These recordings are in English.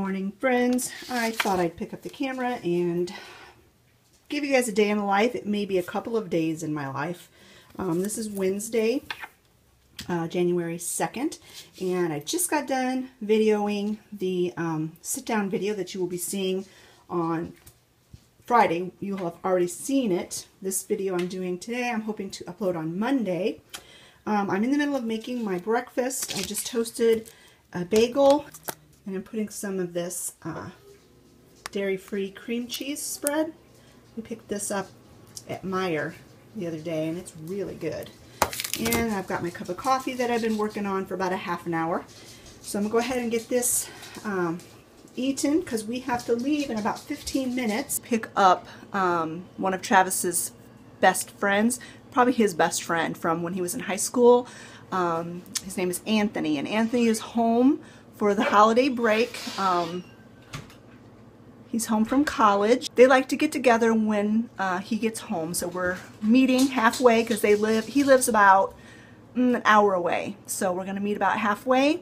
morning, friends. I thought I'd pick up the camera and give you guys a day in the life. It may be a couple of days in my life. This is Wednesday, January 2nd, and I just got done videoing the sit-down video that you will be seeing on Friday. You'll have already seen it. This video I'm doing today, I'm hoping to upload on Monday. I'm in the middle of making my breakfast. I just toasted a bagel, and I'm putting some of this dairy-free cream cheese spread. We picked this up at Meijer the other day, and it's really good. And I've got my cup of coffee that I've been working on for about a half an hour. So I'm going to go ahead and get this eaten, because we have to leave in about 15 minutes. Pick up one of Travis's best friends, probably his best friend from when he was in high school. His name is Anthony, and Anthony is home for the holiday break. He's home from college. They like to get together when he gets home, so we're meeting halfway because he lives about an hour away. So we're going to meet about halfway.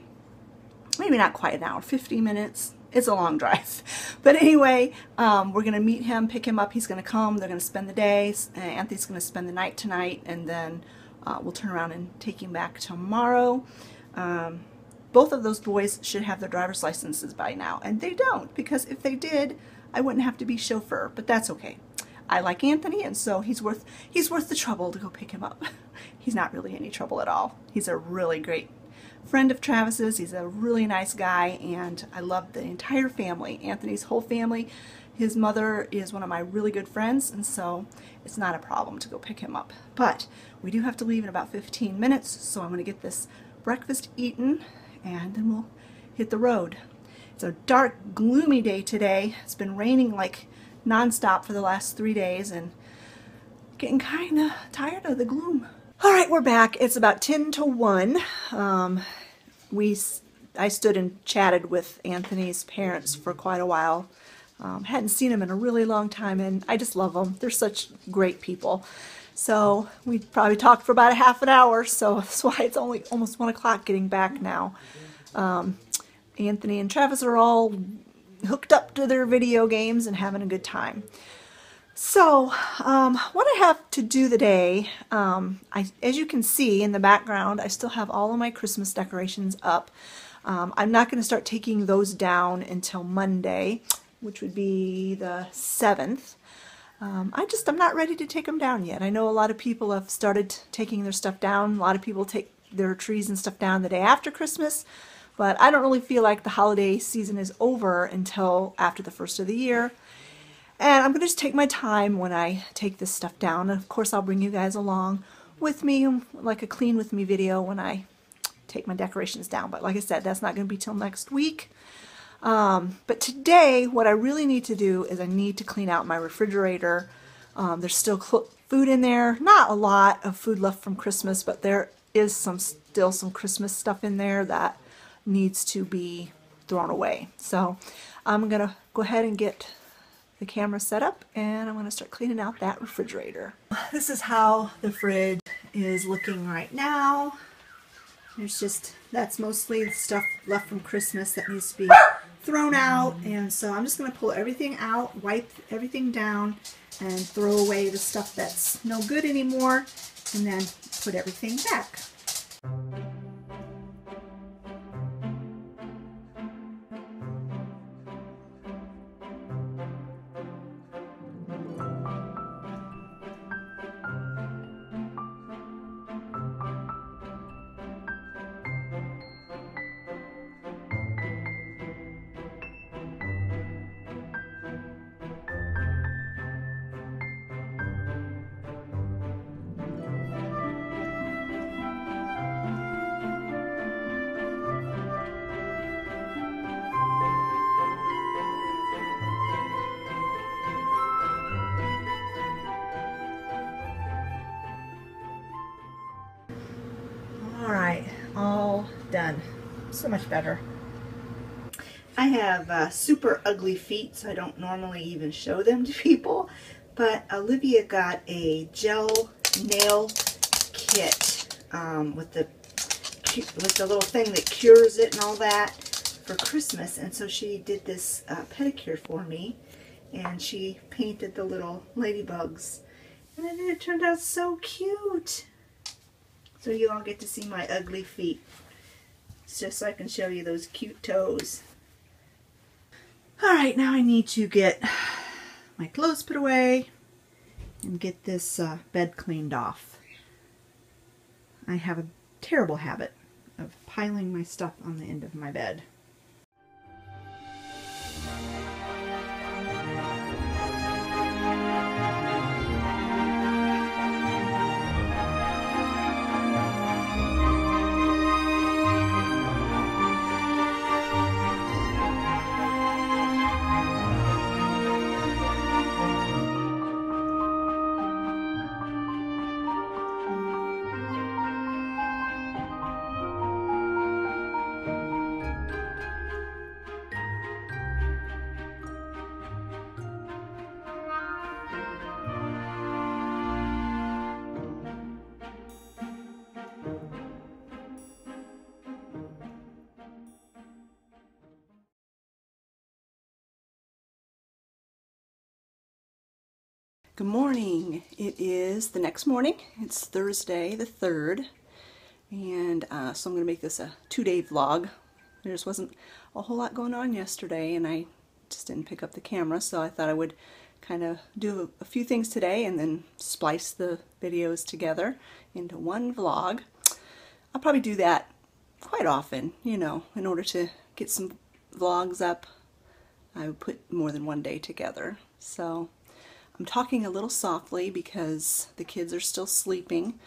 Maybe not quite an hour, 50 minutes. It's a long drive. But anyway, we're going to meet him, pick him up. He's going to come. They're going to spend the day. Anthony's going to spend the night tonight, and then we'll turn around and take him back tomorrow. Both of those boys should have their driver's licenses by now, and they don't, because if they did, I wouldn't have to be chauffeur, but that's okay. I like Anthony, and so he's worth the trouble to go pick him up. He's not really any trouble at all. He's a really great friend of Travis's. He's a really nice guy, and I love the entire family, Anthony's whole family. His mother is one of my really good friends, and so it's not a problem to go pick him up. But we do have to leave in about 15 minutes, so I'm going to get this breakfast eaten, and then we'll hit the road. It's a dark, gloomy day today. It's been raining like nonstop for the last 3 days, and getting kind of tired of the gloom. All right, we're back. It's about 10 to 1. I stood and chatted with Anthony's parents for quite a while. Hadn't seen them in a really long time, and I just love them. They're such great people. So we probably talked for about a half an hour, so that's why it's only almost 1 o'clock getting back now. Anthony and Travis are all hooked up to their video games and having a good time. So what I have to do today, as you can see in the background, I still have all of my Christmas decorations up. I'm not going to start taking those down until Monday, which would be the 7th. I'm not ready to take them down yet. I know a lot of people have started taking their stuff down. A lot of people take their trees and stuff down the day after Christmas, but I don't really feel like the holiday season is over until after the first of the year. And I'm going to just take my time when I take this stuff down. And of course, I'll bring you guys along with me, like a clean with me video when I take my decorations down. But like I said, that's not going to be till next week. But today, what I really need to do is I need to clean out my refrigerator. There's still food in there. Not a lot of food left from Christmas, but there is still some Christmas stuff in there that needs to be thrown away. So I'm going to go ahead and get the camera set up, and I'm going to start cleaning out that refrigerator. This is how the fridge is looking right now. That's mostly the stuff left from Christmas that needs to be thrown out, and so I'm just going to pull everything out, wipe everything down, and throw away the stuff that's no good anymore, and then put everything back. Alright, all done. So much better. I have super ugly feet, so I don't normally even show them to people, but Olivia got a gel nail kit with the little thing that cures it and all that for Christmas, and so she did this pedicure for me, and she painted the little ladybugs, and then it turned out so cute. So you all get to see my ugly feet. It's just so I can show you those cute toes. Alright, now I need to get my clothes put away and get this bed cleaned off. I have a terrible habit of piling my stuff on the end of my bed. Good morning. It is the next morning. It's Thursday the 3rd, and so I'm going to make this a 2-day vlog. There just wasn't a whole lot going on yesterday, and I just didn't pick up the camera, so I thought I would kind of do a few things today and then splice the videos together into one vlog. I'll probably do that quite often, you know, in order to get some vlogs up. I would put more than one day together. So I'm talking a little softly because the kids are still sleeping.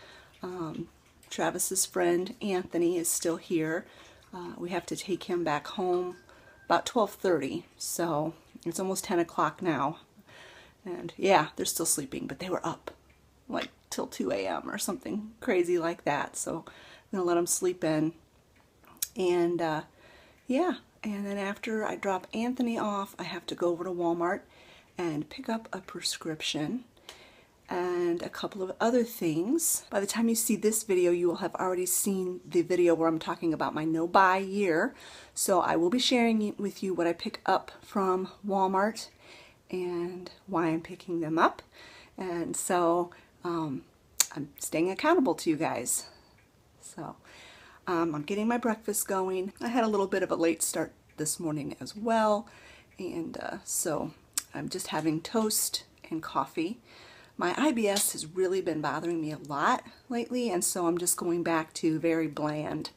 Travis's friend Anthony is still here. We have to take him back home about 12:30, so it's almost 10 o'clock now. And yeah, they're still sleeping, but they were up like till 2 a.m. or something crazy like that. So I'm gonna let them sleep in. And yeah, and then after I drop Anthony off, I have to go over to Walmart and pick up a prescription and a couple of other things. By the time you see this video, you will have already seen the video where I'm talking about my no-buy year. So I will be sharing with you what I pick up from Walmart and why I'm picking them up. And so I'm staying accountable to you guys. So I'm getting my breakfast going. I had a little bit of a late start this morning as well, and so I'm just having toast and coffee. My IBS has really been bothering me a lot lately, and so I'm just going back to very bland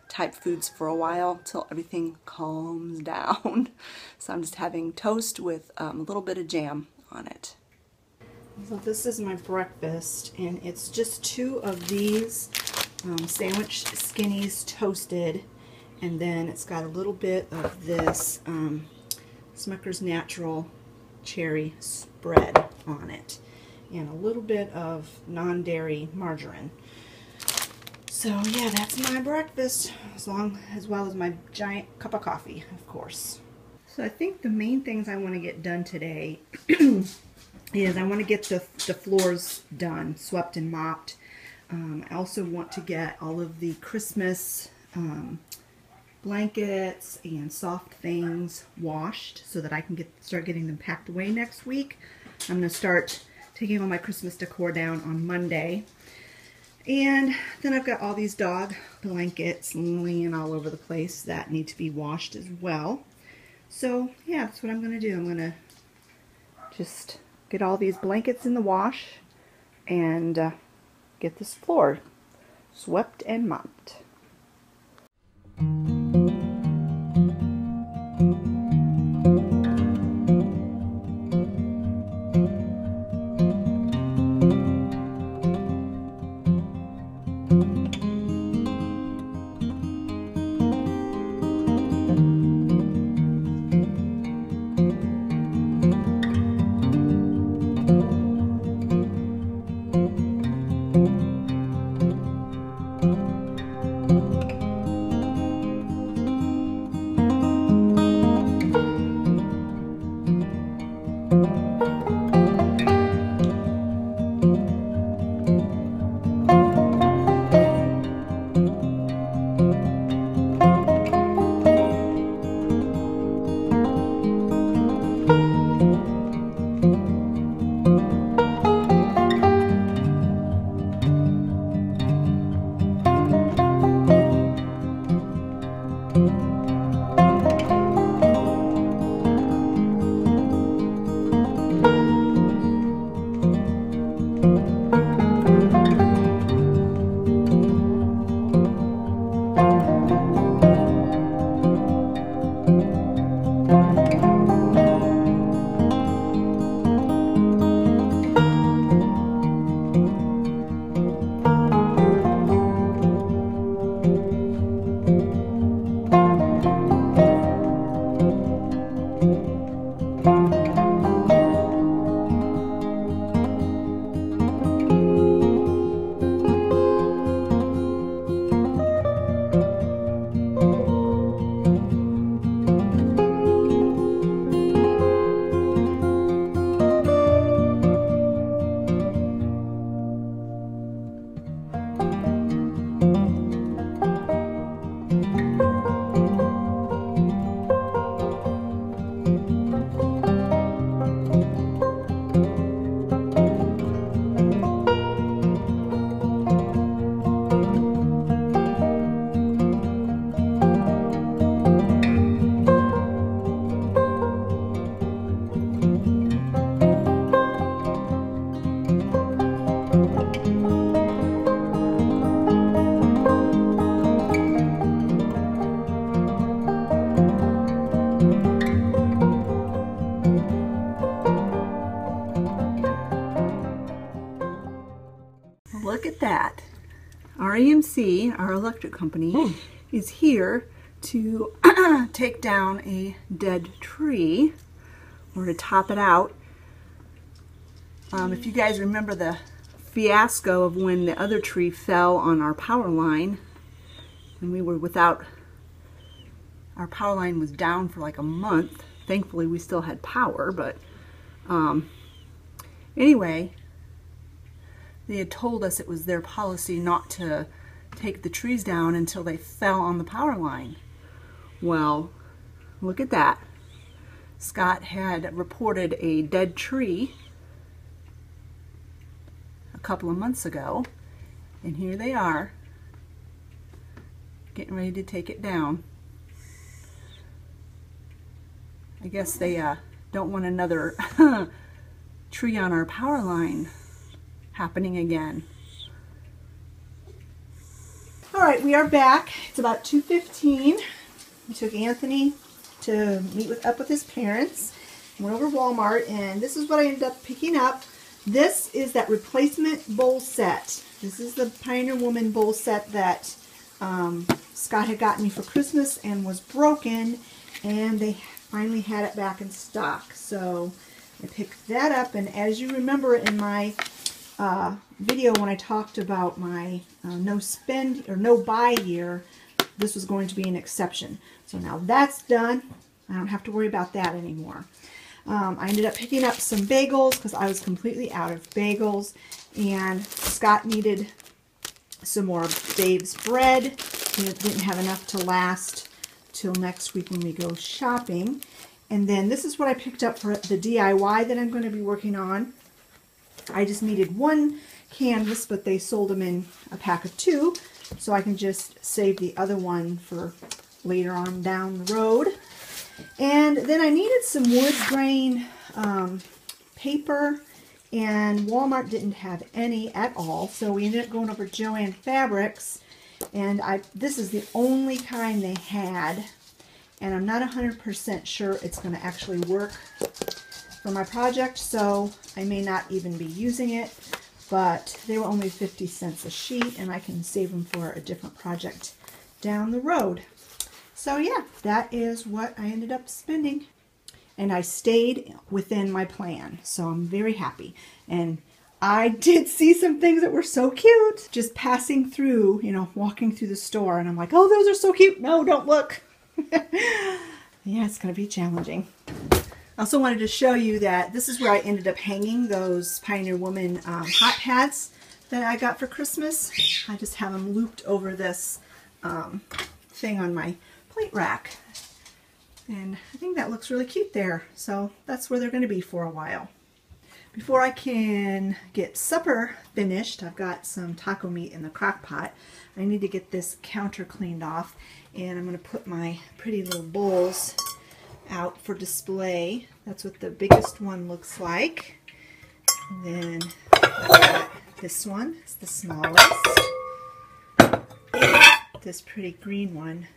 type foods for a while till everything calms down. So I'm just having toast with a little bit of jam on it. So this is my breakfast, and it's just 2 of these sandwich skinnies toasted, and then it's got a little bit of this Smucker's Natural cherry spread on it, and a little bit of non-dairy margarine. So yeah, that's my breakfast, as well as my giant cup of coffee, of course. So I think the main things I want to get done today is I want to get the floors done, swept and mopped. I also want to get all of the Christmas blankets and soft things washed so that I can start getting them packed away next week. I'm going to start taking all my Christmas decor down on Monday. And then I've got all these dog blankets laying all over the place that need to be washed as well. So yeah, that's what I'm going to do. I'm going to just get all these blankets in the wash and get this floor swept and mopped. look at that. Our EMC, our electric company, is here to take down a dead tree, or to top it out. If you guys remember the fiasco of when the other tree fell on our power line, and we were without, our power line was down for like a month. Thankfully we still had power, but anyway, they had told us it was their policy not to take the trees down until they fell on the power line. Well, look at that. Scott had reported a dead tree a couple of months ago, and here they are getting ready to take it down. I guess they don't want another tree on our power line happening again. Alright, we are back. It's about 2:15. We took Anthony to meet up with his parents. Went over to Walmart, and this is what I ended up picking up. This is that replacement bowl set. This is the Pioneer Woman bowl set that Scott had gotten me for Christmas and was broken, and they finally had it back in stock. So I picked that up, and as you remember in my video when I talked about my no spend or no buy year, this was going to be an exception. So now that's done. I don't have to worry about that anymore. I ended up picking up some bagels because I was completely out of bagels, and Scott needed some more Dave's bread. It didn't have enough to last till next week when we go shopping. And then this is what I picked up for the DIY that I'm going to be working on. I just needed one canvas, but they sold them in a pack of 2, so I can just save the other one for later on down the road. And then I needed some wood grain paper, and Walmart didn't have any at all, so we ended up going over to Joann Fabrics, and this is the only kind they had, and I'm not 100% sure it's going to actually work for my project, so I may not even be using it, but they were only 50 cents a sheet, and I can save them for a different project down the road. So yeah, that is what I ended up spending, and I stayed within my plan, so I'm very happy. And I did see some things that were so cute, just passing through, you know, walking through the store, and I'm like, oh, those are so cute. No, don't look. Yeah, it's going to be challenging. I also wanted to show you that this is where I ended up hanging those Pioneer Woman hot pads that I got for Christmas. I just have them looped over this thing on my plate rack. And I think that looks really cute there. So that's where they're going to be for a while. Before I can get supper finished, I've got some taco meat in the crock pot. I need to get this counter cleaned off, and I'm going to put my pretty little bowls out for display. That's what the biggest one looks like. And then I've got this one, it's the smallest. This pretty green one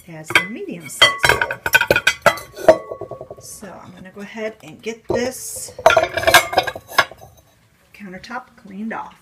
as the medium size bowl. So I'm going to go ahead and get this countertop cleaned off.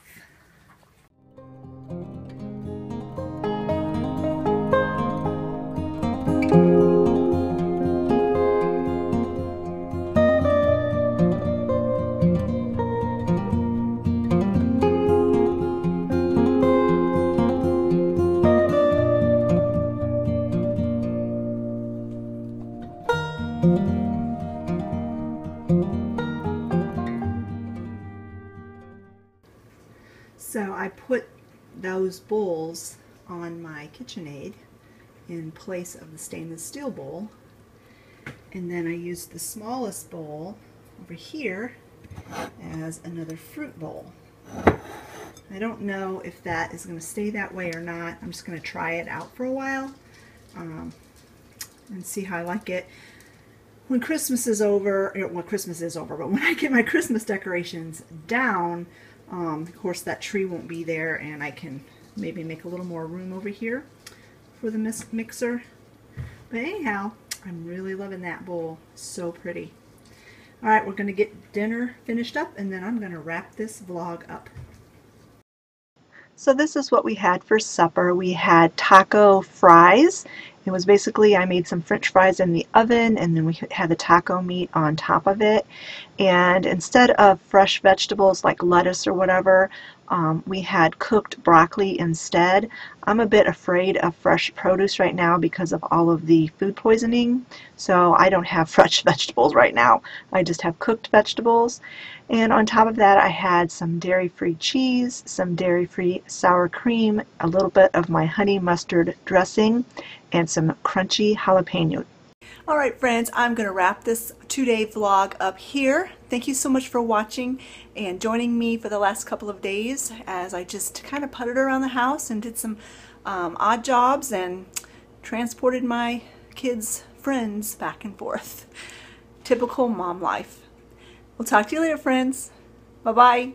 So I put those bowls on my KitchenAid in place of the stainless steel bowl, and then I used the smallest bowl over here as another fruit bowl. I don't know if that is going to stay that way or not. I'm just going to try it out for a while and see how I like it. When Christmas is over, well, Christmas is over, but when I get my Christmas decorations down, of course that tree won't be there, and I can maybe make a little more room over here for the mixer. But anyhow, I'm really loving that bowl. So pretty. Alright, we're going to get dinner finished up, and then I'm going to wrap this vlog up. So this is what we had for supper. We had taco fries. It was basically, I made some French fries in the oven, and then we had the taco meat on top of it. And instead of fresh vegetables like lettuce or whatever, we had cooked broccoli instead. I'm a bit afraid of fresh produce right now because of all of the food poisoning, so I don't have fresh vegetables right now. I just have cooked vegetables. And on top of that, I had some dairy-free cheese, some dairy-free sour cream, a little bit of my honey mustard dressing, and some crunchy jalapeno. All right, friends, I'm going to wrap this 2-day vlog up here. Thank you so much for watching and joining me for the last couple of days as I just kind of puttered around the house and did some odd jobs and transported my kids' friends back and forth. Typical mom life. We'll talk to you later, friends. Bye-bye.